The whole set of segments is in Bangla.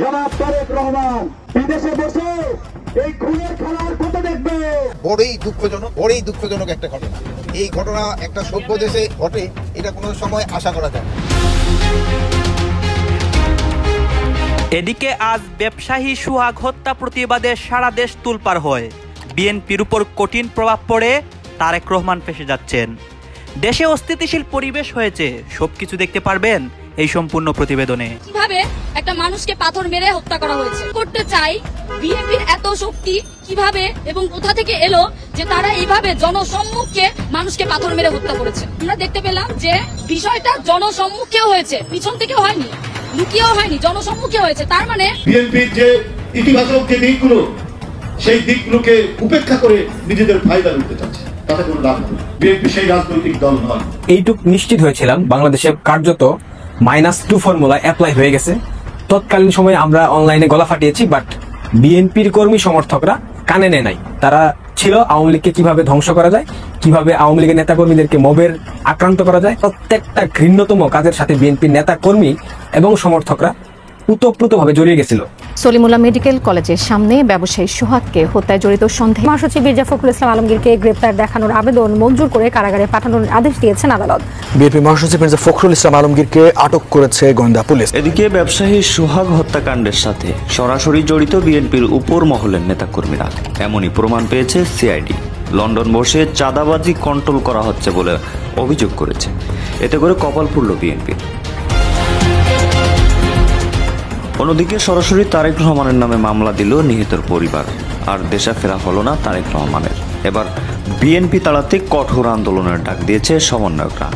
জনাব তারেক রহমান বিদেশে বসে এই খুনের খেলার কত দেখবে। বড়ই দুঃখজনক একটা ঘটনা। এই ঘটনা একটা সভ্য দেশে ঘটে, এটা কোনো সময় আশা করা যায় না। এদিকে আজ ব্যবসায়ী সোহাগ হত্যা প্রতিবাদে সারা দেশ তোলপাড় হয়। বিএনপির উপর কঠিন প্রভাব পড়ে, তারেক রহমান ফেঁসে যাচ্ছেন। দেশে অস্থিতিশীল পরিবেশ হয়েছে, সবকিছু দেখতে পারবেন এই সম্পূর্ণ প্রতিবেদনে। কিভাবে একটা মানুষকে পাথর মেরে হত্যা করা হয়েছে করতে চাই, বিএনপির এত শক্তি কিভাবে এবং কোথা থেকে এলো যে তারা এইভাবে জনসম্মুখে মানুষকে পাথর মেরে হত্যা করেছে। আমরা দেখতে পেলাম যে বিষয়টা জনসম্মুখেও হয়েছে, পিছন থেকেও হয়নি, লুকিয়েও হয়নি, জনসম্মুখে হয়েছে। তার মানে বিএনপির যে ইতিবাচক যে দিকগুলো, সেই দিকগুলোকে উপেক্ষা করে নিজেদের ফায়দা নিতে চাচ্ছে, তাতে কোনো লাভ নেই। বিএনপি সেই রাজনৈতিক দল নয়। এইটুক নিশ্চিত হয়েছিলাম বাংলাদেশে কার্যত -2 ফর্মুলা অ্যাপ্লাই হয়ে গেছে। তৎকালীন সময়ে আমরা অনলাইনে গলা ফাটিয়েছি, বাট বিএনপির কর্মী সমর্থকরা কানে নেয় নাই। তারা ছিল আওয়ামী লীগকে কিভাবে ধ্বংস করা যায়, কিভাবে আওয়ামী লীগের নেতাকর্মীদেরকে মবের আক্রান্ত করা যায়, প্রত্যেকটা ঘৃণ্যতম কাজের সাথে বিএনপির নেতাকর্মী এবং সমর্থকরা উতপ্রুতভাবে জড়িয়ে গেছিল। সলিমুল্লাহ মেডিকেল কলেজের সামনে ব্যবসায়ী সোহাগকে হত্যায় জড়িত সন্দেহে মহাসচিব মির্জা ফখরুল ইসলাম আলমগীরকে গ্রেপ্তার দেখানোর আবেদন মঞ্জুর করে কারাগারে পাঠানোর আদেশ দিয়েছেন আদালত। বিএনপি মহাসচিব মির্জা ফখরুল ইসলাম আলমগীরকে আটক করেছে গোয়েন্দা পুলিশ। এদিকে ব্যবসায়ী সোহাগ হত্যাকাণ্ডের সাথে সরাসরি জড়িত বিএনপির উপর মহলের নেতাকর্মীরা, এমনই প্রমাণ পেয়েছে সিআইডি। লন্ডন বসে চাঁদাবাজি কন্ট্রোল করা হচ্ছে বলে অভিযোগ করেছে। এতে করে কপাল পুড়ল বিএনপির। অন্যদিকে সরাসরি তারেক রহমানের নামে মামলা দিল নিহতের পরিবার, আর দেশে ফেরা হলো না তারেক রহমানের। এবার বিএনপি তাড়াতে কঠোর আন্দোলনের ডাক দিয়েছে সমন্বয়করা।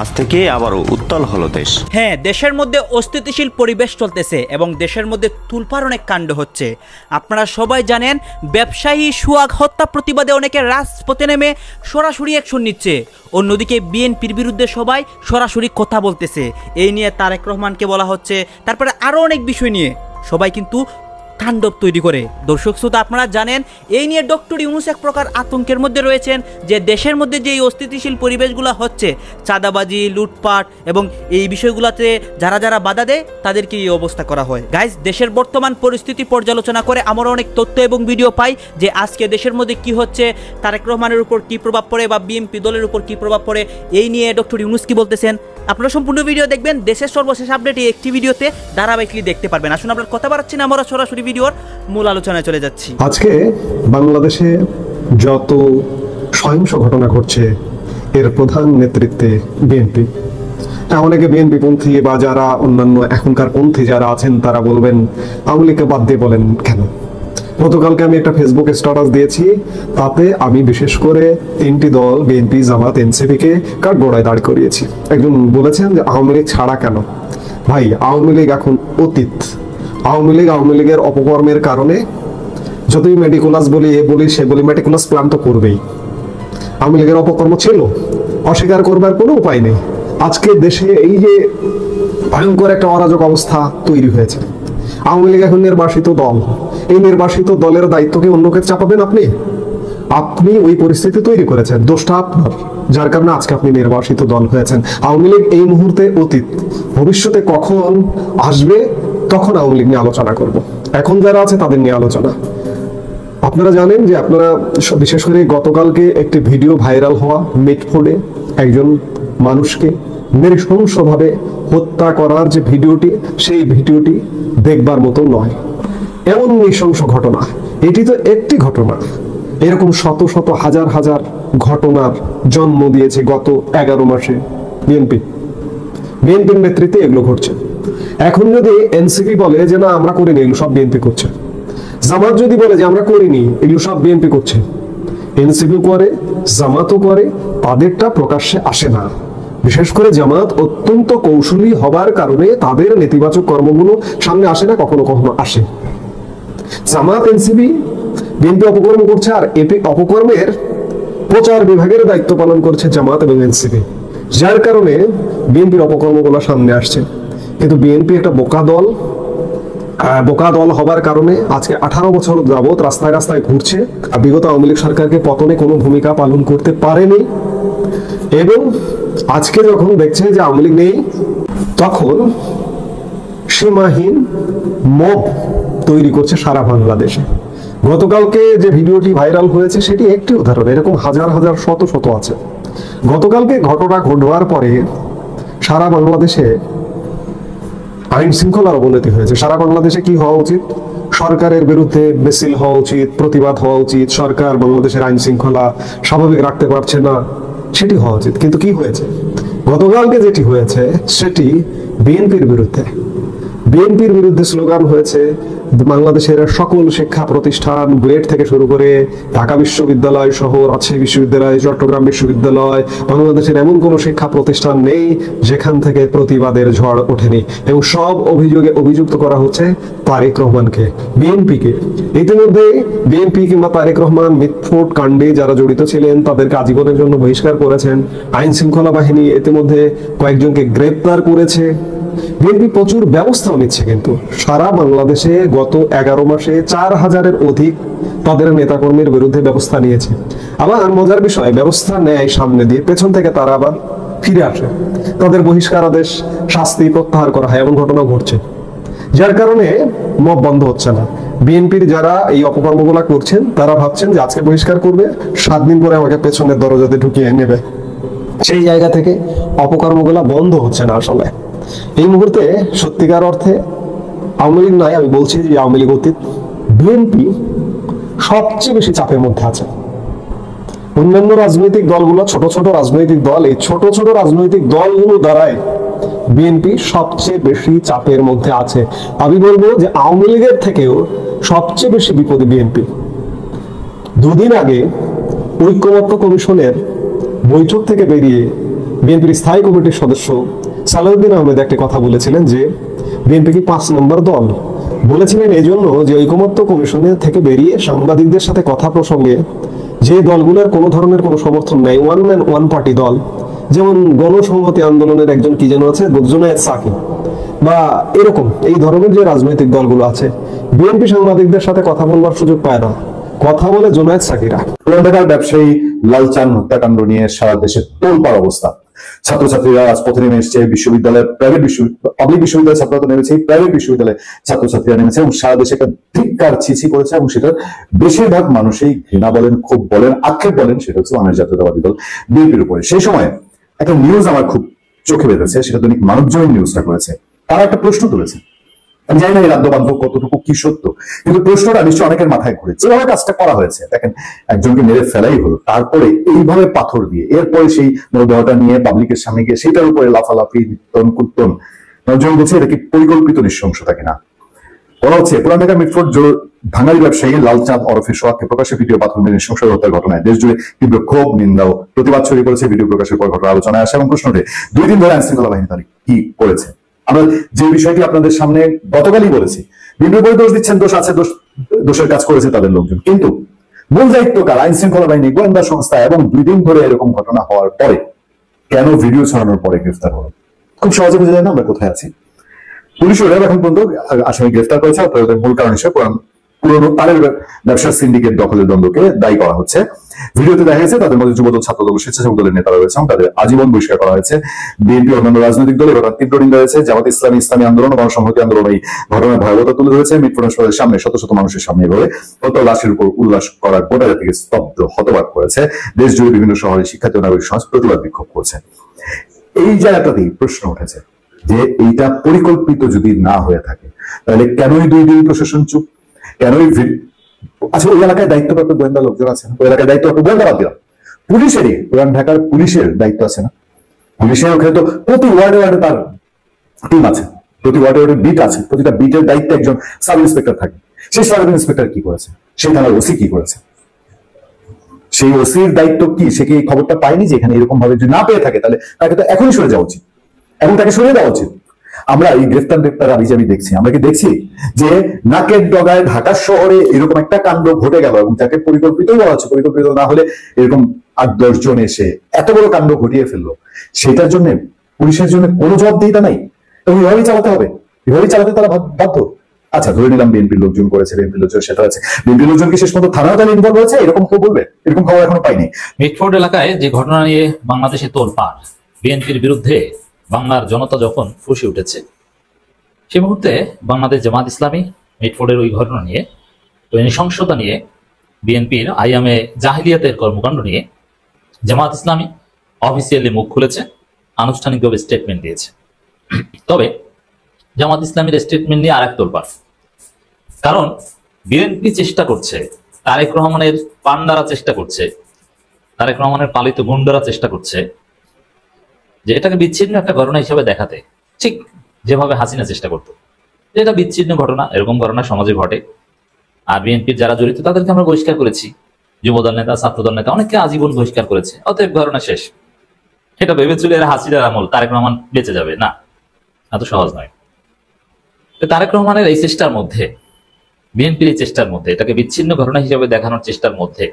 আজ থেকে আবারও উত্তাল হলো দেশ। হ্যাঁ, দেশের মধ্যে অস্থিতিশীল পরিবেশ চলতেছে এবং দেশের মধ্যে তুলপাড় অনেক কাণ্ড হচ্ছে। আপনারা সবাই জানেন, ব্যবসায়ী সোহাগ হত্যা প্রতিবাদে অনেকে রাজপথে নেমে সরাসরি অ্যাকশন নিচ্ছে। অন্যদিকে বিএনপির বিরুদ্ধে সবাই সরাসরি কথা বলতেছে। এই নিয়ে তারেক রহমানকে বলা হচ্ছে, তারপরে আরও অনেক বিষয় নিয়ে সবাই কিন্তু তাণ্ডব তৈরি করে। দর্শক শ্রোতা, আপনারা জানেন এই নিয়ে ডক্টর ইউনূস এক প্রকার আতঙ্কের মধ্যে রয়েছেন যে দেশের মধ্যে যে অস্থিতিশীল পরিবেশগুলো হচ্ছে, চাঁদাবাজি, লুটপাট এবং এই বিষয়গুলোতে যারা যারা বাধা দেয় তাদেরকে এই অবস্থা করা হয়। গাইজ, দেশের বর্তমান পরিস্থিতি পর্যালোচনা করে আমরা অনেক তথ্য এবং ভিডিও পাই যে আজকে দেশের মধ্যে কি হচ্ছে, তারেক রহমানের উপর কি প্রভাব পড়ে বা বিএনপি দলের উপর কি প্রভাব পড়ে, এই নিয়ে ডক্টর ইউনূস কি বলতেছেন। আপনারা সম্পূর্ণ ভিডিও দেখবেন। দেশের সর্বশেষ আপডেট এই একটি ভিডিওতে ধারাবাহিকলি দেখতে পারবেন। আসুন আপনার কথা বাড়াচ্ছি না, আমরা সরাসরি ভিডিওর মূল আলোচনায় চলে যাচ্ছি। আজকে বাংলাদেশে যত সহিংস ঘটনা ঘটছে এর প্রধান নেতৃত্বে বিএনপি। অনেকে বিএনপি পন্থী বা যারা অন্যান্য এখনকার পন্থী যারা আছেন তারা বলবেন আওয়ামী লীগকে বাদ দিয়ে বলেন কেন। গতকালকে আমি একটা ফেসবুকে স্ট্যাটাস দিয়েছি, তাতে আমি বিশেষ করে 3টি দল বিএনপি, জামাত, এনসিপি-কে কাঠগড়ায় দাঁড় করিয়েছি। একজন বলেছেন যে আওয়ামী লীগ ছাড়া কেন। ভাই, আওয়ামী লীগ এখন অতীত। আওয়ামী লীগের অপকর্মের কারণে যতই মেটিকুলাস বলি, এ বলি সে বলি, মেটিকুলাস প্ল্যান তো করবেই। আওয়ামী লীগের অপকর্ম ছিল, অস্বীকার করবার কোনো উপায় নেই। আজকে দেশে এই যে ভয়ঙ্কর একটা অরাজক অবস্থা তৈরি হয়েছে, আওয়ামী লীগ এখন নির্বাসিত দল। এই নির্বাসিত দলের দায়িত্বকে অন্যকে চাপাবেন আপনি ওই পরিস্থিতি তৈরি করেছেন, দোষটা আপনার, যার কারণে আজকে আপনি নির্বাসিত দল হয়েছেন। আওয়ামী লীগ এই মুহূর্তে অতীত, ভবিষ্যতে কখন আসবে তখন আওয়ামী লীগ নিয়ে আলোচনা করব। এখন যারা আছে তাদের নিয়ে আলোচনা। আপনারা জানেন যে আপনারা বিশেষ করে গতকালকে একটি ভিডিও ভাইরাল হওয়া, মিটফোর্ডে একজন মানুষকে নৃশংসভাবে হত্যা করার যে ভিডিওটি, সেই ভিডিওটি দেখবার মতো নয়। এমন নৃশংস ঘটনা, এটি তো একটি ঘটনা, এরকম শত শত হাজার হাজার ঘটনার জন্ম দিয়েছে গত 11 মাসে বিএনপির নেতৃত্বে এগুলো ঘটছে। এখন যদি এনসিপি বলে যে না আমরা করিনি, এগুলো সব বিএনপি করছে, জামাত যদি বলে যে আমরা করিনি, এগুলো সব বিএনপি করছে, এনসিপি করে, জামাতও করে, তাদেরটা প্রকাশ্যে আসে না। বিশেষ করে জামাত অত্যন্ত কৌশলী হবার কারণে তাদের নেতিবাচক কর্মগুলো সামনে আসে না, কখনো কখনো আসে। জামাত, এনসিপি, বিএনপি অপকর্ম করছে, আর এপি অপকর্মের প্রচার বিভাগের দায়িত্ব পালন করছে জামাত এবং এনসিপি, যার কারণে বিএনপির অপকর্মগুলো সামনে আসছে। কিন্তু বিএনপি একটা বোকা দল হবার কারণে আজকে 18 বছর যাবৎ রাস্তায় রাস্তায় ঘুরছে। বিগত আওয়ামী লীগ সরকারকে পতনে কোনো ভূমিকা পালন করতে পারেনি, এবং আজকে যখন দেখছে যে আওয়ামী লীগ নেই, তখন সীমাহীন মব তৈরি করছে সারা বাংলাদেশে। গতকালকে যে ভিডিওটি ভাইরাল হয়েছে সেটি একটি উদাহরণ, এরকম হাজার হাজার শত শত আছে। গতকালকে ঘটনা ঘটবার পরে সারা বাংলাদেশে আইন শৃঙ্খলার অবনতি হয়েছে। সারা বাংলাদেশে কি হওয়া উচিত? সরকারের বিরুদ্ধে মিছিল হওয়া উচিত, প্রতিবাদ হওয়া উচিত। সরকার বাংলাদেশের আইন শৃঙ্খলা স্বাভাবিক রাখতে পারছে না, সেটি হওয়া উচিত। কিন্তু কি হয়েছে? গতকালকে যেটি হয়েছে সেটি বিএনপির বিরুদ্ধে স্লোগান হয়েছে। বাংলাদেশের সকল শিক্ষা প্রতিষ্ঠান, বুয়েট থেকে শুরু করে ঢাকা বিশ্ববিদ্যালয় সহ রাজশাহী বিশ্ববিদ্যালয়, চট্টগ্রাম বিশ্ববিদ্যালয়, বাংলাদেশের এমন কোনো শিক্ষা প্রতিষ্ঠান নেই যেখান থেকে প্রতিবাদের ঝড় ওঠেনি। এবং সব অভিযোগে অভিযুক্ত করা হচ্ছে তারেক রহমানকে, বিএনপিকে। ইতিমধ্যে বিএনপি কিংবা তারেক রহমান মিটফোর্ড কাণ্ডে যারা জড়িত ছিলেন তাদেরকে আজীবনের জন্য বহিষ্কার করেছেন। আইন শৃঙ্খলা বাহিনী ইতিমধ্যে কয়েকজনকে গ্রেপ্তার করেছে। বিএনপি প্রচুর ব্যবস্থাও নিচ্ছে, কিন্তু সারা বাংলাদেশে গত 11 মাসে 4000-এর অধিক তাদের নেতাকর্মীর বিরুদ্ধে ব্যবস্থা নিয়েছে। আবার মজার বিষয়, ব্যবস্থা নেয় সামনে দিয়ে, পেছন থেকে তারা আবার ফিরে আসে, তাদের বহিষ্কার আদেশ, শাস্তি প্রত্যাহার করা হয়। এমন ঘটনা ঘটছে, যার কারণে মব বন্ধ হচ্ছে না। বিএনপির যারা এই অপকর্মগুলা করছেন তারা ভাবছেন যে আজকে বহিষ্কার করবে, 7 দিন পরে আমাকে পেছনের দরজাতে ঢুকিয়ে নেবে। সেই জায়গা থেকে অপকর্মগুলা বন্ধ হচ্ছে না। আসলে এই মুহূর্তে সত্যিকার অর্থে আওয়ামী লীগ নয়, আমি বলছি যে আওয়ামী লীগ অতীত, বিএনপি সবচেয়ে বেশি চাপের মধ্যে আছে। অন্যান্য রাজনৈতিক দলগুলো ছোট ছোট রাজনৈতিক দল, এই ছোট ছোট রাজনৈতিক দলগুলো দ্বারাই বিএনপি সবচেয়ে বেশি চাপের মধ্যে আছে। আমি বলবো যে আওয়ামী লীগের থেকেও সবচেয়ে বেশি বিপদে বিএনপি। 2 দিন আগে ঐক্যমত্য কমিশনের বৈঠক থেকে বেরিয়ে বিএনপির স্থায়ী কমিটির সদস্য সালাউদ্দিন আহমেদ একটি কথা বলেছিলেন যে বিএনপি কি 5 নম্বর দল। বলেছিলেন এই জন্য যে ঐকমত্য কমিশনের থেকে বেরিয়ে সাংবাদিকদের সাথে কথা প্রসঙ্গে যে দলগুলোর কোনো ধরনের কোনো সমর্থন নেই, ওয়ান ম্যান ওয়ান পার্টি দল, যেমন গণসংহতি আন্দোলনের একজন কি যেন আছে, জুনায়েদ সাকি, বা এরকম এই ধরনের যে রাজনৈতিক দলগুলো আছে, বিএনপি সাংবাদিকদের সাথে কথা বলবার সুযোগ পায় না, কথা বলে জুনায়েদ সাকিরা। পুরান ঢাকার ব্যবসায়ী লালচাঁদ হত্যাকাণ্ড নিয়ে সারা দেশে তোলপাড় অবস্থা। ছাত্রছাত্রীরা রাজপথে নেমে এসছে, বিশ্ববিদ্যালয়ের পাবলিক বিশ্ববিদ্যালয়ের ছাত্ররা তো নেমেছে, প্রাইভেট বিশ্ববিদ্যালয়ে ছাত্রছাত্রীরা নেমেছে এবং সারা দেশে একটা ধিক্কার ছিছি করেছে। এবং সেটার বেশিরভাগ মানুষই ঘৃণা বলেন, ক্ষোভ বলেন, আক্ষেপ বলেন, সেটা হচ্ছে বাংলাদেশ জাতীয়তাবাদী দল বিএনপির উপরে। সেই সময় একটা নিউজ আমার খুব চোখে বেঁধেছে, সেটা দৈনিক মানবজমিন নিউজটা করেছে। তারা একটা প্রশ্ন তুলেছে, আমি জানি না এই রাজ্যবান্ধব কতটুকু কি সত্য, কিন্তু প্রশ্নটা নিশ্চয়ই অনেকের মাথায় ঘুরেছে। যেভাবে কাজটা করা হয়েছে, দেখেন একজনকে মেরে ফেলাই হলো, তারপরে এইভাবে পাথর দিয়ে, এরপরে সেই মরদেহটা নিয়ে পাবলিকের সামনে গিয়ে সেটার উপরে লাফালাফি, নিত্যন কুত্তন। নজন বলছে এটা কি পরিকল্পিত নৃশংসতা কিনা। বলা হচ্ছে পুরান ঢাকার মিটফোর্ড ভাঙারি ব্যবসায়ী লালচাঁদ ওরফে সোহাগকে প্রকাশ্যে ভিডিও পাথর মেরে নৃশংস হত্যার ঘটনায় দেশ জুড়ে তীব্র ক্ষোভ, নিন্দা ও প্রতিবাদ ছড়িয়ে পড়েছে। ভিডিও প্রকাশের পর ঘটনা আলোচনায় আসে এবং প্রশ্ন ওঠে 2 দিন ধরে আইনশৃঙ্খলা বাহিনী তারা কি করেছে। আমরা যে বিষয়টি আপনাদের সামনে গতকালই বলেছি, বিভিন্ন বই দোষ দিচ্ছেন, দোষ আছে, দোষের কাজ করেছে তাদের লোকজন, কিন্তু মূল দায়িত্বকার আইন শৃঙ্খলা বাহিনী, গোয়েন্দা সংস্থা। এবং 2 দিন ধরে এরকম ঘটনা হওয়ার পরে কেন ভিডিও ছড়ানোর পরে গ্রেফতার হলো? খুব সহজে বুঝে যায় না আমরা কোথায় আছি। পুলিশ ওরা এখন পর্যন্ত আসামি গ্রেফতার করেছে। মূল কারণ হিসেবে পুরনো তারের ব্যবসার সিন্ডিকেট দখলের দ্বন্দ্বকে দায়ী করা হচ্ছে। ভিডিওতে দেখা গেছে তাদের মধ্যে যুবদল, ছাত্রদল, স্বেচ্ছাসেবক দলের নেতারা রয়েছে এবং তাদের আজীবন বহিষ্কার করা হয়েছে। বিএনপি অন্যান্য রাজনৈতিক দল ঘটনার তীব্র নিন্দা হয়েছে। জামাত ইসলামী, ইসলামী আন্দোলন, গণসংহতি আন্দোলন এই ঘটনার ভয়াবহতা তুলে ধরেছে। মিটফোর্ড হাসপাতালের সামনে শত শত মানুষের সামনে এভাবে হত্যা লাশের উপর উল্লাস করা গোটা জাতিকে স্তব্ধ, হতবাক করেছে। দেশ জুড়ে বিভিন্ন শহরে শিক্ষার্থী, নাগরিক সমাজ প্রতিবাদ বিক্ষোভ করছে। এই জায়গাটাতেই প্রশ্ন উঠেছে যে এইটা পরিকল্পিত যদি না হয়ে থাকে তাহলে কেনই 2 দিন প্রশাসন চুপ, কেনই আচ্ছা ওই এলাকায় দায়িত্বপ্রাপ্ত গোয়েন্দা লোকজন আছে না, ওই এলাকায় দায়িত্বপ্রাপ্ত গোয়েন্দা বাদ দিলাম, পুলিশেরই, পুরান ঢাকার পুলিশের দায়িত্ব আছে না। পুলিশের ওখানে তো প্রতি ওয়ার্ডে ওয়ার্ডে তার টিম আছে, প্রতি ওয়ার্ডে ওয়ার্ডে বিট আছে, প্রতিটা বিটের দায়িত্বে একজন সাব ইন্সপেক্টর থাকে। সেই সাব ইন্সপেক্টর কি করেছে? সেই থানার ওসি কি করেছে? সেই ওসির দায়িত্ব কি? সে কি এই খবরটা পায়নি যে এখানে এরকম ভাবে যদি না পেয়ে থাকে তাহলে তাকে তো এখনই সরে যাওয়া উচিত এবং তাকে সরিয়ে দেওয়া উচিত। আমরা এই গ্রেফতার আবিজাবি দেখছি, আমরা কি দেখছি যে নাকের ডগায় ঢাকা শহরে এরকম একটা কাণ্ড ঘটে গেল এবং যাকে পরিকল্পিত বলা হচ্ছে, পরিকল্পিত না হলে এরকম 8-10 জন এসে এত বড় কাণ্ড ঘটিয়ে ফেললো, সেটার জন্য পুলিশের জন্য কোনো জবাবদিহিতা নাই এবং এভাবেই চালাতে হবে, এভাবেই চালাতে তারা বাধ্য। আচ্ছা ধরে নিলাম বিএনপির লোকজন করেছে, বিএনপির লোকজন সেটা আছে, বিএনপির লোকজন কি শেষ পর্যন্ত থানাও তাহলে ইনভলভ হয়েছে? এরকম কেউ বলবে? এরকম খবর এখনো পাইনি। মিটফোর্ড এলাকায় যে ঘটনা নিয়ে বাংলাদেশে তোলপাড়, বিএনপির বিরুদ্ধে বাংলার জনতা যখন ফুঁসে উঠেছে, সে মুহূর্তে বাংলাদেশ জামাত ইসলামী মিটফোর্ডের ওই ঘটনা নিয়ে, ওই নৃশংসতা নিয়ে, বিএনপির আইয়ামে জাহিলিয়াতের কর্মকাণ্ড নিয়ে জামাত ইসলামী অফিসিয়ালি মুখ খুলেছে, আনুষ্ঠানিকভাবে স্টেটমেন্ট দিয়েছে। তবে জামাত ইসলামীর স্টেটমেন্ট নিয়ে আরেক তোলপাড়। কারণ বিএনপি চেষ্টা করছে, তারেক রহমানের পান্ডারা চেষ্টা করছে, তারেক রহমানের পালিত গুন্ডারা চেষ্টা করছে যে এটাকে বিচ্ছিন্ন একটা ঘটনা হিসেবে দেখাতে, ঠিক যেভাবে হাসিনা চেষ্টা করতো যে এটা বিচ্ছিন্ন ঘটনা, এরকম ঘটনা সমাজে ঘটে। আর বিএনপির যারা জড়িত তাদেরকে আমরা বহিষ্কার করেছি, যুবদল নেতা, ছাত্রদল নেতা অনেককে আজীবন বহিষ্কার করেছে, অতএব ঘটনা শেষ। এটা ভেবেছিল এরা হাসিনার আমল, তারেক রহমান বেঁচে যাবে। না, এত সহজ নয়। তারেক রহমানের এই চেষ্টার মধ্যে, বিএনপির এই চেষ্টার মধ্যে, এটাকে বিচ্ছিন্ন ঘটনা হিসেবে দেখানোর চেষ্টার মধ্যে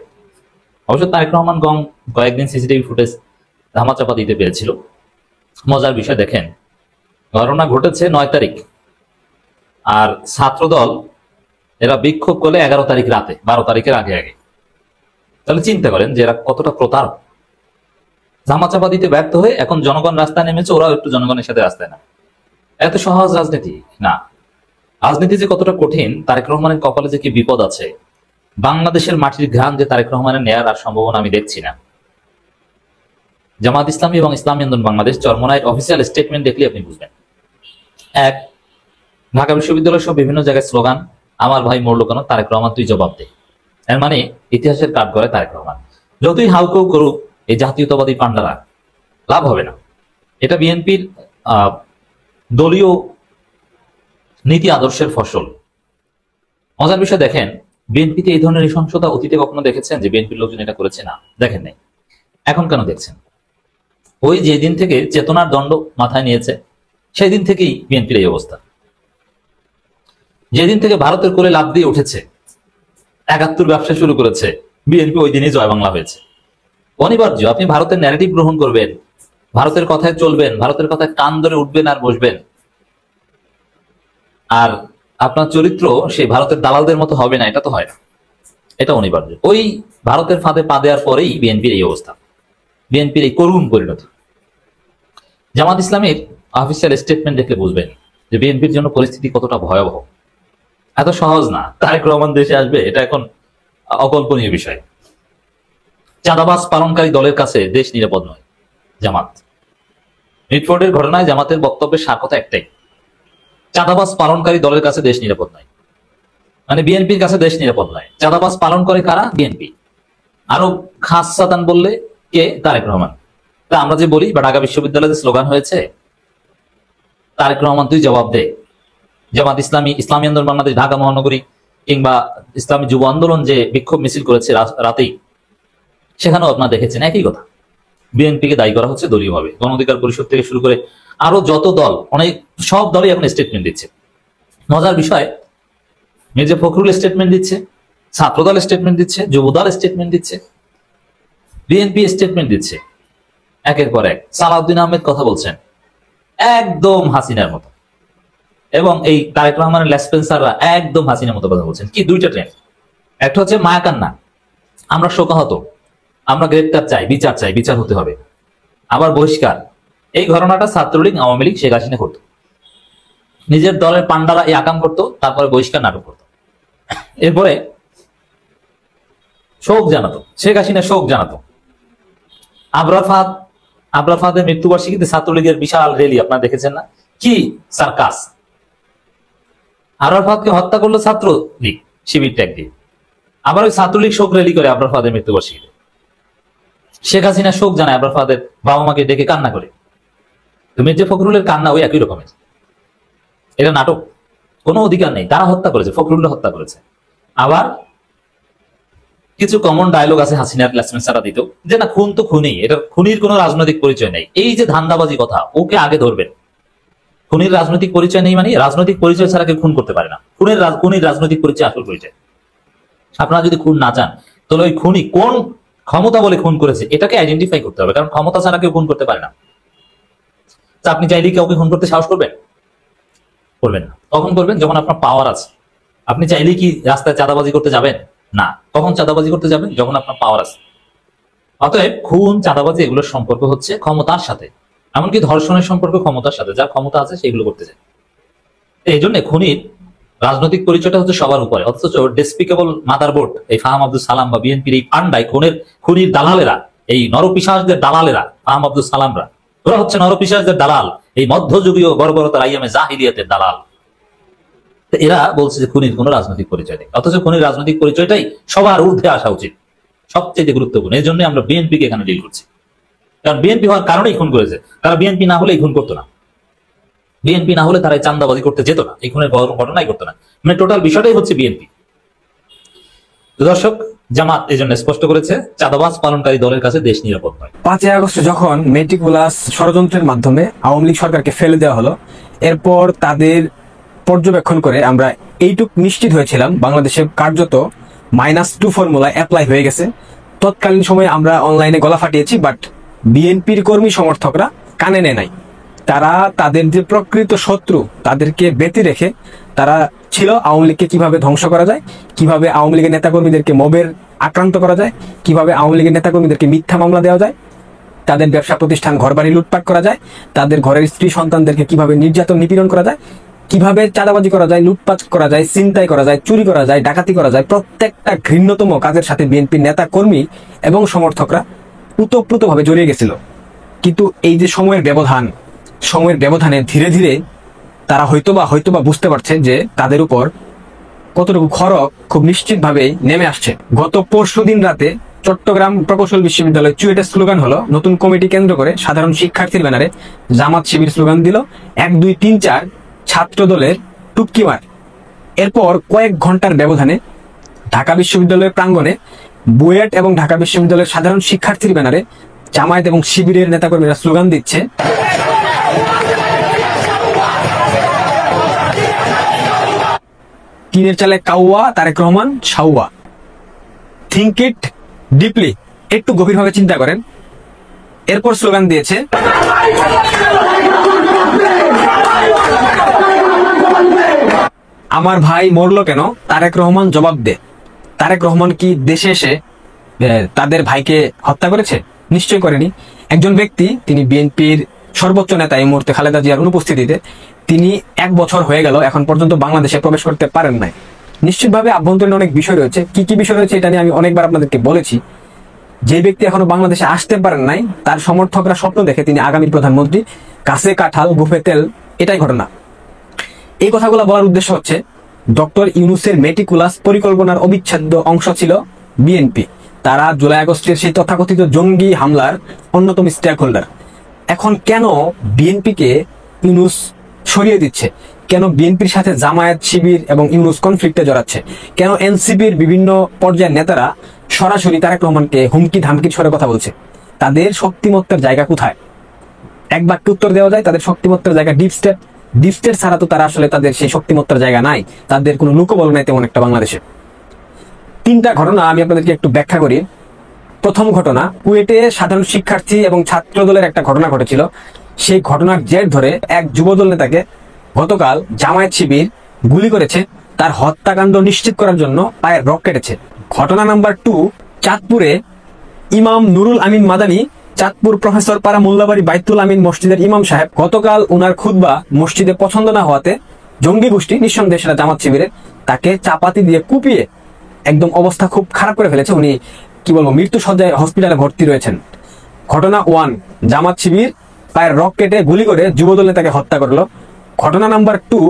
অবশ্য তারেক রহমান কয়েকদিন সিসিটিভি ফুটেজ ধামাচাপা দিতে পেরেছিল। মজার বিষয় দেখেন, ঘটনা ঘটেছে 9 তারিখ, আর ছাত্রদল এরা বিক্ষোভ করলে 11 তারিখ রাতে, 12 তারিখের আগে আগে। তাহলে চিন্তা করেন যে এরা কতটা প্রতারক। ধামাচাপা দিতে ব্যর্থ হয়ে এখন জনগণ রাস্তায় নেমেছে, ওরাও একটু জনগণের সাথে রাস্তায় না। এত সহজ রাজনীতি না। রাজনীতি যে কতটা কঠিন, তারেক রহমানের কপালে যে কি বিপদ আছে, বাংলাদেশের মাটির ঘ্রাণ যে তারেক রহমানের নেয়ার আর সম্ভাবনা আমি দেখছি না। জামাত ইসলামী এবং ইসলামী আন্দোলন বাংলাদেশ চরমোনাইয়ের অফিসিয়াল স্টেটমেন্ট দেখলে আপনি বুঝবেন। এক, ঢাকা বিশ্ববিদ্যালয় সহ বিভিন্ন জায়গায় স্লোগান, আমার ভাই মরলো কেন, তারেক রহমান তুই জবাব দে। এর মানে ইতিহাসের কাঠ গড়ায় তারেক রহমান। যতই হাউকাউ করুক এই জাতীয়তাবাদী পান্ডারা, লাভ হবে না। এটা বিএনপির দলীয় নীতি আদর্শের ফসল। মজার বিষয় দেখেন, বিএনপিতে এই ধরনের নৃশংসতা অতীতে কখনো দেখেছেন যে বিএনপির লোকজন এটা করেছে? না, দেখেন নাই। এখন কেন দেখছেন? ওই যেদিন থেকে চেতনার দণ্ড মাথায় নিয়েছে সেই দিন থেকেই বিএনপির এই অবস্থা। যেদিন থেকে ভারতের কোলে লাফ দিয়ে উঠেছে, 71 ব্যবসা শুরু করেছে, বিএনপি ওই দিনই জয় বাংলা হয়েছে। অনিবার্য, আপনি ভারতের ন্যারেটিভ গ্রহণ করবেন, ভারতের কথায় চলবেন, ভারতের কথায় কান ধরে উঠবেন আর বসবেন, আর আপনার চরিত্র সেই ভারতের দালালদের মতো হবে না, এটা তো হয় না। এটা অনিবার্য। ওই ভারতের ফাঁদে পা দেওয়ার পরেই বিএনপির এই অবস্থা, বিএনপির এই করুণ পরিণতি। জামাত ইসলামের অফিসিয়াল স্টেটমেন্ট দেখলে বুঝবেন যে বিএনপির জন্য পরিস্থিতি কতটা ভয়াবহ। এত সহজ না তারেক রহমান দেশে আসবে, এটা এখন অকল্পনীয় বিষয়। চাঁদাবাজ পালনকারী দলের কাছে দেশ নিরাপদ নয়। জামাত মিটফোর্ডের ঘটনায় জামাতের বক্তব্যের সার কথা একটাই, চাঁদাবাজ পালনকারী দলের কাছে দেশ নিরাপদ নয়। মানে বিএনপির কাছে দেশ নিরাপদ নয়। চাঁদাবাজ পালন করে কারা? বিএনপি। আরো খাস সাতান বললে কে? তারেক রহমান। তা আমরা যে বলি বা ঢাকা বিশ্ববিদ্যালয়ে স্লোগান হয়েছে, তারেক রহমান তুই জবাব দে। জামাত ইসলামী, ইসলামী আন্দোলন বাংলাদেশ, ঢাকা মহানগরী কিংবা ইসলামী যুব আন্দোলন যে বিক্ষোভ মিছিল করেছে রাতেই, সেখানেও আপনারা দেখেছেন একই কথা। বিএনপিকে দায়ী করা হচ্ছে দলীয়ভাবে। গণ অধিকার পরিষদ থেকে শুরু করে আরো যত দল, অনেক সব দলই এখন স্টেটমেন্ট দিচ্ছে। মজার বিষয়, মির্জা ফখরুল স্টেটমেন্ট দিচ্ছে, ছাত্রদল স্টেটমেন্ট দিচ্ছে, যুবদল স্টেটমেন্ট দিচ্ছে, বিএনপি স্টেটমেন্ট দিচ্ছে, একের পর এক। সালাউদ্দিন আহমেদ কথা বলছেন একদম হাসিনার মতো, এবং এই তারেক রহমানের লেসপেন্সাররা একদম হাসিনার মতো কথা বলছেন। কি দুইটা ট্রেন্ড, একটা হচ্ছে মায়াকান্না, আমরা শোকাহত, আমরা গ্রেপ্তার চাই, বিচার চাই, বিচার হতে হবে, আবার বহিষ্কার। এই ঘটনাটা ছাত্রলীগ, আওয়ামী লীগ, শেখ হাসিনা করতো। নিজের দলের পান্ডারা এই আকাম করতো, তারপরে বহিষ্কার নাটক করতো, এরপরে শোক জানাতো, শেখ হাসিনা শোক জানাতো। আবরার ফাহাদের মৃত্যুবার্ষিকীতে ছাত্রলীগের বিশাল র্যালি আপনারা দেখেছেন না? কি সার্কাস! আবরার ফাহাদকে হত্যা করলো ছাত্রলীগ শিবির ট্যাগ দিয়ে, আবার ওই ছাত্রলীগ শোক র্যালি করে আবরার ফাহাদের মৃত্যুবার্ষিকীতে। শেখ হাসিনা শোক জানায় আবরার ফাহাদের বাবা মাকে ডেকে কান্না করে। তো মির্জা ফখরুলের কান্না ওই একই রকমের। এটা নাটক, কোনো অধিকার নেই, তারা হত্যা করেছে, ফখরুলরা হত্যা করেছে। আবার কিছু কমন ডায়লগ আছে হাসিনার লেসপেন্সাররা দিত যে না, খুন তো খুনই, এটা খুনির কোনো রাজনৈতিক পরিচয় নেই। এই যে ধান্দাবাজি কথা, ওকে আগে ধরবেন। খুনির রাজনৈতিক পরিচয় নেই মানে রাজনৈতিক পরিচয় ছাড়া কেউ খুন করতে পারে না। খুনির রাজনৈতিক পরিচয় আসল পরিচয়। আপনারা যদি খুন না চান, তাহলে ওই খুনি কোন ক্ষমতা বলে খুন করেছে এটাকে আইডেন্টিফাই করতে হবে, কারণ ক্ষমতা ছাড়া কেউ খুন করতে পারে না। আপনি চাইলে কাউকে খুন করতে সাহস করবেন? করবেন না। কখন করবেন? যখন আপনার পাওয়ার আছে। আপনি চাইলেই কি রাস্তায় চাঁদাবাজি করতে যাবেন? না। কখন চাঁদাবাজি করতে যাবেন? যখন আপনার পাওয়ার আছে। অতএব খুন, চাঁদাবাজি এগুলোর সম্পর্ক হচ্ছে ক্ষমতার সাথে, এমনকি ধর্ষণের সম্পর্ক ক্ষমতার সাথে। যার ক্ষমতা আছে সেগুলো করতে চায়। এই জন্য খুনির রাজনৈতিক পরিচয়টা হচ্ছে সবার উপরে, অথচ ডেসপিকেবল মাদারবোর্ড এই ফাহাম আব্দুল সালাম বা বিএনপির এই পান্ডায় খুনির দালালেরা, এই নরপিশাচদের দালালেরা, ফাহাম আব্দুল সালামরা, ওরা হচ্ছে নরপিশাচদের দালাল, এই মধ্যযুগীয় বর্বরতার আইয়ামে জাহিলিয়াতের দালাল। এরা বলছে যে খুনির কোনো রাজনৈতিক পরিচয় নেই, অথচ খুনির রাজনৈতিক পরিচয়টাই সবার ঊর্ধ্বে আসা উচিত, সবচেয়ে গুরুত্বপূর্ণ। এই জন্য আমরা বিএনপিকে এখানে ডিল করছি, কারণ বিএনপি হওয়ার কারণেই খুন করেছে। তারা বিএনপি না হলে এই খুন করতো না, বিএনপি না হলে তারা চান্দাবাজি করতে যেত না, এই খুনের ঘটনাই করতো না। মানে টোটাল বিষয়টাই হচ্ছে বিএনপি। দর্শক, জামাত এই জন্য স্পষ্ট করেছে চাঁদাবাজ পালনকারী দলের কাছে দেশ নিরাপদ নয়। 5 আগস্ট যখন মেটিকুলাস ষড়যন্ত্রের মাধ্যমে আওয়ামী লীগ সরকারকে ফেলে দেওয়া হলো, এরপর তাদের পর্যবেক্ষণ করে আমরা এইটুক নিশ্চিত হয়েছিলাম বাংলাদেশে কার্যত -2 ফর্মুলা অ্যাপ্লাই হয়ে গেছে। তৎকালীন সময়ে আমরা অনলাইনে গলা ফাটিয়েছি, বাট বিএনপির কর্মী সমর্থকরা কানে নেয় নাই। তারা তাদের যে প্রকৃত শত্রু তাদেরকে ব্যতি রেখে তারা ছিল আওয়ামী লীগকে কিভাবে ধ্বংস করা যায়, কিভাবে আওয়ামী লীগের নেতাকর্মীদেরকে মবের আক্রান্ত করা যায়, কিভাবে আওয়ামী লীগের নেতাকর্মীদেরকে মিথ্যা মামলা দেওয়া যায়, তাদের ব্যবসা প্রতিষ্ঠান ঘরবাড়ি লুটপাট করা যায়, তাদের ঘরের স্ত্রী সন্তানদেরকে কিভাবে নির্যাতন নিপীড়ন করা যায়, কিভাবে চাঁদাবাজি করা যায়, লুটপাট করা যায়, ছিনতাই করা যায়, চুরি করা যায়, ডাকাতি করা যায়, প্রত্যেকটা ঘৃণ্যতম কাজের সাথে বিএনপির নেতা কর্মী এবং সমর্থকরা উতপ্রুতভাবে জড়িয়ে গেছিল। কিন্তু এই যে সময়ের ব্যবধানে ধীরে ধীরে তারা হয়তোবা বুঝতে পারছে যে তাদের উপর কতটুকু খড়গ খুব নিশ্চিতভাবে নেমে আসছে। গত পরশুদিন রাতে চট্টগ্রাম প্রকৌশল বিশ্ববিদ্যালয় চুয়েটের স্লোগান হলো, নতুন কমিটি কেন্দ্র করে সাধারণ শিক্ষার্থীর ব্যানারে জামাত শিবির স্লোগান দিল 1 2 3 4 ছাত্র দলের টুপকিমার। এরপর কয়েক ঘন্টার ব্যবধানে ঢাকা বিশ্ববিদ্যালয়ের প্রাঙ্গণে বুয়েট এবং ঢাকা বিশ্ববিদ্যালয়ের সাধারণ শিক্ষার্থীর ব্যানারে জামায়াত এবং শিবিরের নেতাকর্মীরা স্লোগান দিচ্ছে টিনের চালে কাউয়া, তারেক রহমান সাউয়া। থিঙ্ক ইট ডিপলি, একটু গভীরভাবে চিন্তা করেন। এরপর স্লোগান দিয়েছে আমার ভাই মরলো কেন, তারেক রহমান জবাব দে। তারেক রহমান কি দেশে এসে তাদের ভাইকে হত্যা করেছে? নিশ্চয় করেনি। একজন ব্যক্তি, তিনি বিএনপির সর্বোচ্চ নেতা এই মুহূর্তে খালেদা জিয়ার অনুপস্থিতিতে, তিনি 1 বছর হয়ে গেল এখন পর্যন্ত বাংলাদেশে প্রবেশ করতে পারেন নাই। নিশ্চিতভাবে আভ্যন্তরীণ অনেক বিষয় রয়েছে। কি কি বিষয় রয়েছে এটা নিয়ে আমি অনেকবার আপনাদেরকে বলেছি। যে ব্যক্তি এখনো বাংলাদেশে আসতে পারেন নাই, তার সমর্থকরা স্বপ্ন দেখে তিনি আগামী প্রধানমন্ত্রী, কাছে কাঁঠাল গুফে তেল, এটাই ঘটনা। এই কথাগুলো বলার উদ্দেশ্য হচ্ছে ডক্টর ইউনূসের মেটিকুলাস পরিকল্পনার অবিচ্ছেদ্য অংশ ছিল বিএনপি। তারা জুলাই আগস্টের সেই তথাকথিত জঙ্গি হামলার অন্যতম স্টেক হোল্ডার। এখন কেন বিএনপিকে ইউনূস সরিয়ে দিচ্ছে? কেন বিএনপির সাথে জামায়াত, শিবির এবং ইউনূস কনফ্লিক্টে জড়াচ্ছে? কেন এনসিপির বিভিন্ন পর্যায়ের নেতারা সরাসরি তারেক রহমানকে হুমকি ধামকির স্বরে কথা বলছে? তাদের শক্তিমত্তার জায়গা কোথায়? এক বাক্যে উত্তর দেওয়া যায়, তাদের শক্তিমত্তার জায়গা ডিপ স্টেট। ডিপ স্টেট ছাড়া তো তারা আসলে তাদের সেই শক্তিমত্তার জায়গা নাই, তাদের কোনো লোকবল নাই তেমন একটা বাংলাদেশে। 3টা ঘটনা আমি আপনাদেরকে একটু ব্যাখ্যা করি। প্রথম ঘটনা, কুয়েটে সাধারণ শিক্ষার্থী এবং ছাত্র দলের একটা ঘটনা ঘটেছিল। সেই ঘটনার জের ধরে এক যুবদল নেতাকে গতকাল জামায়াত শিবির গুলি করেছে। তার হত্যাকাণ্ড নিশ্চিত করার জন্য পায়ের রক কেটেছে। ঘটনা নাম্বার 2, চাঁদপুরে ইমাম নুরুল আমিন মাদানী, চাঁদপুর প্রফেসর পাড়া মোল্লাবাড়ি বাইতুল আমিন মসজিদের ইমাম সাহেব, গতকাল উনার খুতবা মসজিদে পছন্দ না হওয়াতে জঙ্গি গোষ্ঠী, নিঃসন্দেহে সেটা জামাত শিবিরের, তাকে চাপাতি দিয়ে কুপিয়ে একদম অবস্থা খুব খারাপ করে ফেলেছে। উনি কি বলবো, মৃত্যু সজ্জায় হসপিটালে ভর্তি রয়েছেন। ঘটনা 1, জামাত শিবির পায়ের রক কেটে গুলি করে যুবদল নেতাকে হত্যা করলো। ঘটনা নাম্বার 2,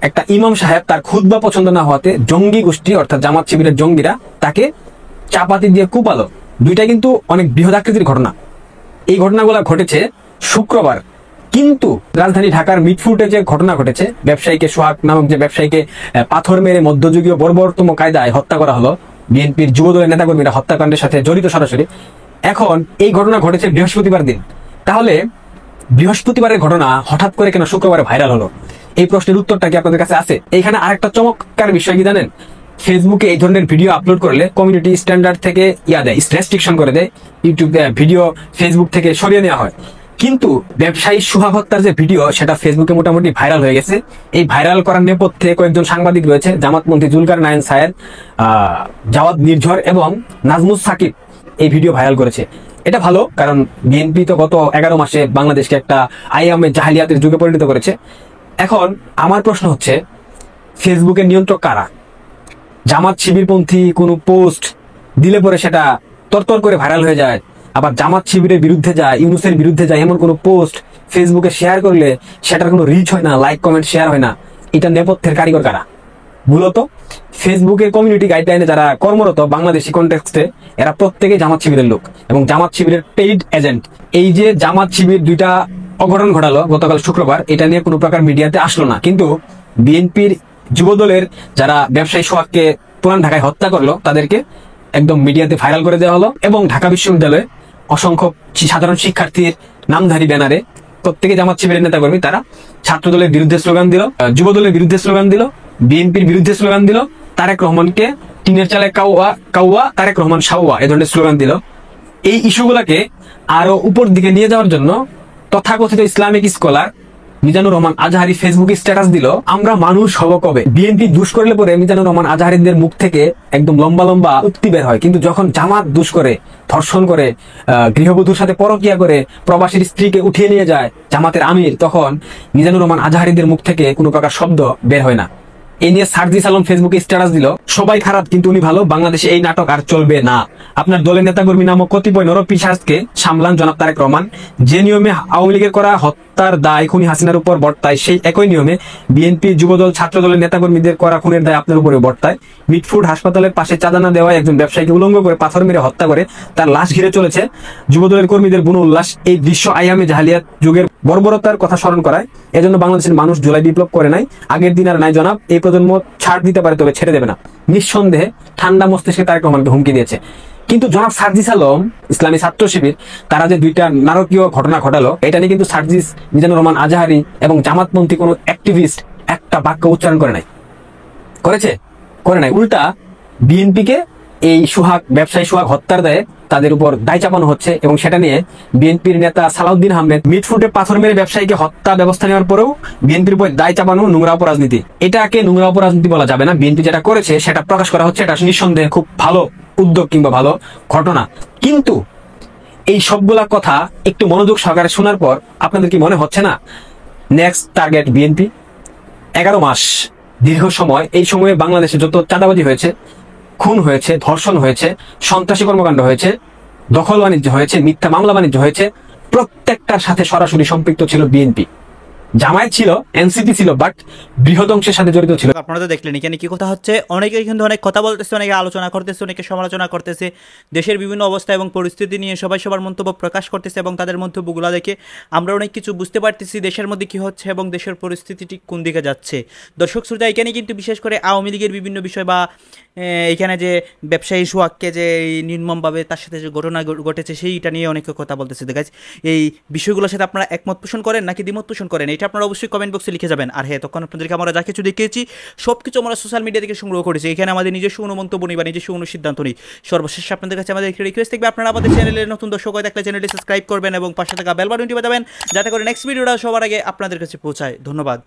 একটা ইমাম সাহেব তার খুতবা পছন্দ না হওয়াতে জঙ্গি গোষ্ঠী অর্থাৎ জামাত শিবিরের জঙ্গিরা তাকে চাপাতি দিয়ে কুপালো। দুইটা কিন্তু অনেক বৃহৎ আকৃতির ঘটনা। এই ঘটনাগুলো ঘটেছে শুক্রবার। কিন্তু রাজধানী ঢাকার মিটফুটে যে ঘটনা ঘটেছে, ব্যবসায়ীকে সোহাগ নামক যে ব্যবসায়ীকে পাথর মেরে মধ্যযুগীয় বর্বরতম কায়দায় হত্যা করা হলো, বিএনপির যুবদলের নেতাকর্মীরা হত্যাকাণ্ডের সাথে জড়িত সরাসরি। এখন এই ঘটনা ঘটেছে বৃহস্পতিবার দিন। তাহলে বৃহস্পতিবারের ঘটনা হঠাৎ করে কেন শুক্রবারে ভাইরাল হলো? এই প্রশ্নের উত্তরটা কি আপনাদের কাছে আছে? এইখানে আরেকটা চমৎকার বিষয় কি জানেন? ফেসবুকে এই ধরনের ভিডিও আপলোড করলে কমিউনিটি স্ট্যান্ডার্ড থেকে রেস্ট্রিকশন করে দেয়, ইউটিউব ভিডিও ফেসবুক থেকে সরিয়ে নেওয়া হয়। কিন্তু ব্যবসায়ী সোহাগ হত্যার যে ভিডিও, সেটা ফেসবুকে মোটামুটি ভাইরাল হয়ে গেছে। এই ভাইরাল করার নেপথ্যে কয়েকজন সাংবাদিক রয়েছে, জামাতমন্ত্রী জুলকার নায়েন সায়েদ, জাওয়াদ নির্ঝর এবং নাজমুস সাকিব এই ভিডিও ভাইরাল করেছে। এটা ভালো, কারণ বিএনপি তো গত 11 মাসে বাংলাদেশকে একটা আইয়ামে জাহিলিয়াতের যুগে পরিণত করেছে। এখন আমার প্রশ্ন হচ্ছে, ফেসবুকের নিয়ন্ত্রক কারা? জামাত শিবিরপন্থী কোনো পোস্ট দিলে পরে সেটা তরতর করে ভাইরাল হয়ে যায়, আবার জামাত শিবিরের বিরুদ্ধে যায়, ইউনূসের বিরুদ্ধে যায় এমন কোনো পোস্ট ফেসবুকে শেয়ার করলে সেটার কোনো রিচ হয় না, লাইক কমেন্ট শেয়ার হয় না। এটা নেপথ্যের কারিগর কারা? মূলত ফেসবুকের কমিউনিটি গাইডলাইনে যারা কর্মরত বাংলাদেশি কনটেক্সটে, এরা প্রত্যেকেই জামাত শিবিরের লোক এবং জামাত শিবিরের পেইড এজেন্ট। এই যে জামাত শিবির দুইটা অঘটন ঘটালো গতকাল শুক্রবার, এটা নিয়ে কোনো প্রকার মিডিয়াতে আসলো না, কিন্তু বিএনপির যুবদলের যারা ব্যবসায়ী সোহাগকে পুরান ঢাকায় হত্যা করলো তাদেরকে একদম মিডিয়াতে ভাইরাল করে দেওয়া হলো এবং ঢাকা বিশ্ববিদ্যালয়ে অসংখ্য সাধারণ শিক্ষার্থীর নামধারী ব্যানারে প্রত্যেকে জামাত শিবিরের নেতাকর্মী, তারা ছাত্রদলের বিরুদ্ধে স্লোগান দিল, যুবদলের বিরুদ্ধে স্লোগান দিল, বিএনপির বিরুদ্ধে স্লোগান দিল, তারেক রহমানকে টিনের চালে কাউয়া কাউয়া, তারেক রহমান সাউয়া, এ ধরনের স্লোগান দিল। এই ইস্যুগুলোকে আরো উপর দিকে নিয়ে যাওয়ার জন্য তথাকথিত ইসলামিক স্কলার মিজানুর রহমান আজহারি ফেসবুকে স্ট্যাটাস দিল, আমরা মানুষ হব কবে। বিএনপি দুষ করলে পরে মিজানুর রহমান আজহারিদের মুখ থেকে একদম লম্বা লম্বা উক্তি বের হয়, কিন্তু যখন জামাত দুষ করে, ধর্ষণ করে, গৃহবধূর সাথে পরকিয়া করে প্রবাসীর স্ত্রীকে উঠিয়ে নিয়ে যায় জামাতের আমির, তখন মিজানুর রহমান আজহারিদের মুখ থেকে কোনো প্রকার শব্দ বের হয় না। এই নিয়ে সার্জিস আলম ফেসবুকে স্ট্যাটাস দিল, সবাই খারাপ কিন্তু উনি ভালো, বাংলাদেশে এই নাটক আর চলবে না। আপনার দলের নেতাকর্মী নামক কতিপয় নরপিশাচকে সামলান জনাব তারেক রহমান। যে নিয়মে আওয়ামী লীগের করা হত্যার দায় খুনি হাসিনার উপর বর্তায়, সেই একই নিয়মে বিএনপি যুবদল ছাত্র দলের নেতাকর্মীদের করা খুনের দায় আপনার উপরে বর্তায়। মিটফুড হাসপাতালের পাশে চাঁদা না দেওয়ায় একজন ব্যবসায়ীকে উলঙ্গ করে পাথর মেরে হত্যা করে তার লাশ ঘিরে চলেছে যুবদলের কর্মীদের বুনো উল্লাস। এই দৃশ্য আইয়ামে জাহালিয়াত যুগের বর্বরতার কথা স্মরণ করায়। এজন্য বাংলাদেশের মানুষ জুলাই বিপ্লব করে নাই, আগের দিন আর নাই জনাব। এই প্রজন্ম ছাড় দিতে পারে, তবে ছেড়ে দেবে না। নিঃসন্দেহে ঠান্ডা মস্তিষ্কে তারেক রহমানকে হুমকি দিয়েছে। কিন্তু জনাব সার্জিস আলম, ইসলামী ছাত্র শিবির, তারা যে দুইটা নারকীয় ঘটনা ঘটালো, এটা নিয়ে কিন্তু সার্জিস, মিজানুর রহমান আজহারি এবং জামাতপন্থী কোনো অ্যাক্টিভিস্ট একটা বাক্য উচ্চারণ করে নাই। করেছে? করে নাই। উল্টা বিএনপিকে এই সোহাগ, ব্যবসায়ী সোহাগ হত্যার দায়ে তাদের উপর দায় চাপানো হচ্ছে এবং সেটা নিয়ে বিএনপির নেতা সালাউদ্দিন আহমেদ মিটফুটে পাথর মেরে ব্যবসায়ীকে হত্যা ব্যবস্থা নেওয়ার পরেও বিএনপির উপর দায় চাপানো নোংরা অপরাজনীতি। এটাকে নোংরা অপরাজনীতি বলা যাবে না। বিএনপি যেটা করেছে সেটা প্রকাশ করা হচ্ছে, এটা নিঃসন্দেহে খুব ভালো উদ্যোগ কিংবা ভালো ঘটনা। কিন্তু এই সবগুলা কথা একটু মনোযোগ সহকারে শোনার পর আপনাদের কি মনে হচ্ছে না নেক্সট টার্গেট বিএনপি? 11 মাস দীর্ঘ সময়, এই সময়ে বাংলাদেশে যত চাঁদাবাজি হয়েছে, খুন হয়েছে, ধর্ষণ হয়েছে, সন্ত্রাসী কর্মকাণ্ড হয়েছে, দখল বাণিজ্য হয়েছে, মিথ্যা মামলা বাণিজ্য হয়েছে, প্রত্যেকটার সাথে সরাসরি সম্পৃক্ত ছিল বিএনপি। জামায়াত ছিল, এনসিপি ছিল, বাট বৃহৎ অংশের সাথে জড়িত ছিল। আপনারা তো দেখলেন এখানে কি কথা হচ্ছে। অনেকে কিন্তু অনেক কথা বলতেছে, অনেকে আলোচনা করতেছে, অনেকে সমালোচনা করতেছে, দেশের বিভিন্ন অবস্থা এবং পরিস্থিতি নিয়ে সবাই সবার মন্তব্য প্রকাশ করতেছে এবং তাদের মন্তব্যগুলো দেখে আমরা অনেক কিছু বুঝতে পারতেছি দেশের মধ্যে কি হচ্ছে এবং দেশের পরিস্থিতিটি কোন দিকে যাচ্ছে। দর্শক শ্রোতা, এখানে কিন্তু বিশেষ করে আওয়ামী লীগের বিভিন্ন বিষয় বা এখানে যে ব্যবসায়ী সোহাগকে যে নির্মমভাবে তার সাথে যে ঘটনা ঘটেছে সেইটা নিয়ে অনেকে কথা বলতেছে। দেখাচ্ছে এই বিষয়গুলোর সাথে আপনারা একমত পোষণ করেন নাকি দ্বিমত পোষণ করেন, এটা আপনারা অবশ্যই কমেন্ট বক্সে লিখে যাবেন। আর হ্যাঁ, তখন আপনাদেরকে আমরা যা কিছু দেখিয়েছি সব কিছু আমরা সোশ্যাল মিডিয়া থেকে সংগ্রহ করেছি। এখানে আমাদের নিজস্ব কোনো মন্তব্য নেই বা নিজস্ব কোনো সিদ্ধান্ত নেই। সর্বশেষ আপনাদের কাছে আমাদের একটি রিকোয়েস্ট থাকবে, আপনারা আমাদের চ্যানেলের নতুন দর্শক হয়ে থাকলে চ্যানেলটি সাবস্ক্রাইব করবেন এবং পাশে থাকা বেল বাটনটি বাজাবেন যাতে করে নেক্সট ভিডিওটা সবার আগে আপনাদের কাছে পৌঁছায়। ধন্যবাদ।